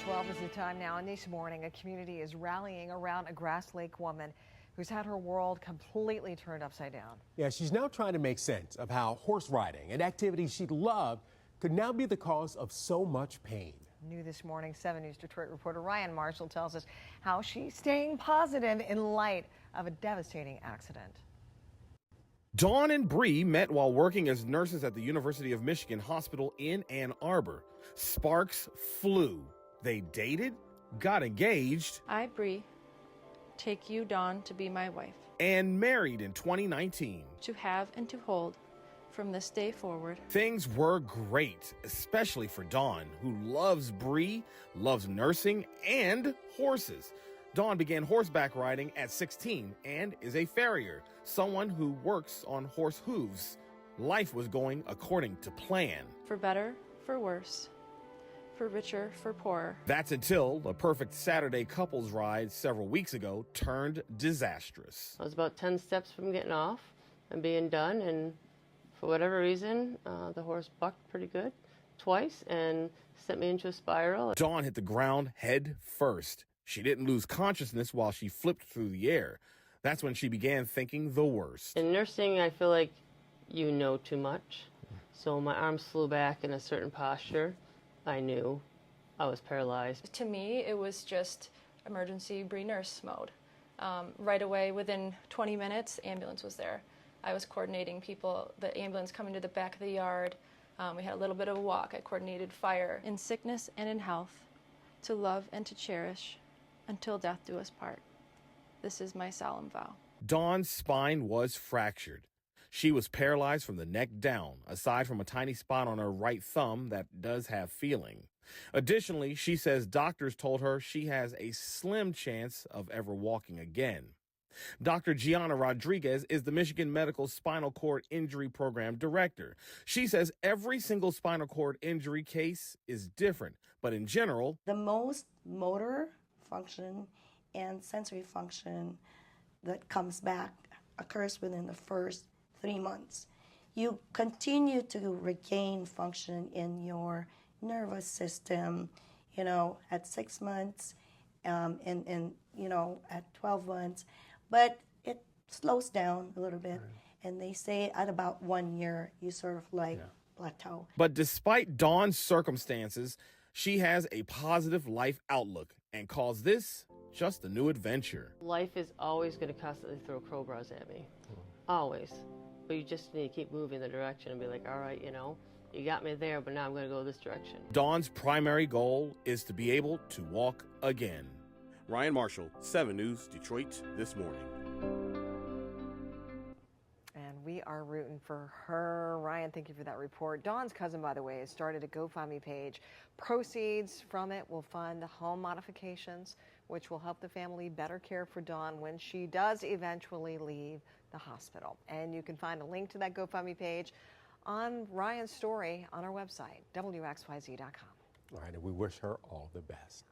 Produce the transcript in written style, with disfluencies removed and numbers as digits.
6:12 is the time now, and this morning a community is rallying around a Grass Lake woman who's had her world completely turned upside down. Yeah, she's now trying to make sense of how horse riding, an activity she loved, could now be the cause of so much pain. New this morning, 7 News Detroit reporter Ryan Marshall tells us how she's staying positive in light of a devastating accident. Dawn and Bree met while working as nurses at the University of Michigan Hospital in Ann Arbor. Sparks flew. They dated, got engaged. I, Bree, take you, Dawn, to be my wife. And married in 2019. To have and to hold from this day forward. Things were great, especially for Dawn, who loves Bree, loves nursing, and horses. Dawn began horseback riding at 16 and is a farrier, someone who works on horse hooves. Life was going according to plan. For better, for worse, for richer, for poorer. That's until a perfect Saturday couples ride several weeks ago turned disastrous. I was about 10 steps from getting off and being done, and for whatever reason, the horse bucked pretty good twice and sent me into a spiral. Dawn hit the ground head first. She didn't lose consciousness while she flipped through the air. That's when she began thinking the worst. In nursing, I feel like you know too much. So my arms flew back in a certain posture. I knew I was paralyzed. To me, it was just emergency Bree nurse mode. Right away, within 20 minutes, ambulance was there. I was coordinating people, the ambulance coming to the back of the yard. We had a little bit of a walk. I coordinated fire. In sickness and in health, to love and to cherish, until death do us part. This is my solemn vow. Dawn's spine was fractured. She was paralyzed from the neck down, aside from a tiny spot on her right thumb that does have feeling. Additionally, she says doctors told her she has a slim chance of ever walking again. Dr. Gianna Rodriguez is the Michigan Medical Spinal Cord Injury Program Director. She says every single spinal cord injury case is different, but in general, the most motor function and sensory function that comes back occurs within the first 3 months. You continue to regain function in your nervous system, at 6 months, and at 12 months, but it slows down a little bit. Right. And they say at about 1 year, you sort of plateau. But despite Dawn's circumstances, she has a positive life outlook and calls this just a new adventure. Life is always going to constantly throw crowbars at me. Always. But you just need to keep moving the direction and be like, all right, you got me there, but now I'm going to go this direction. Dawn's primary goal is to be able to walk again. Ryan Marshall, 7 News, Detroit This Morning. We are rooting for her. Ryan, thank you for that report. Dawn's cousin, by the way, has started a GoFundMe page. Proceeds from it will fund home modifications, which will help the family better care for Dawn when she does eventually leave the hospital. And you can find a link to that GoFundMe page on Ryan's story on our website, WXYZ.com. All right, and we wish her all the best.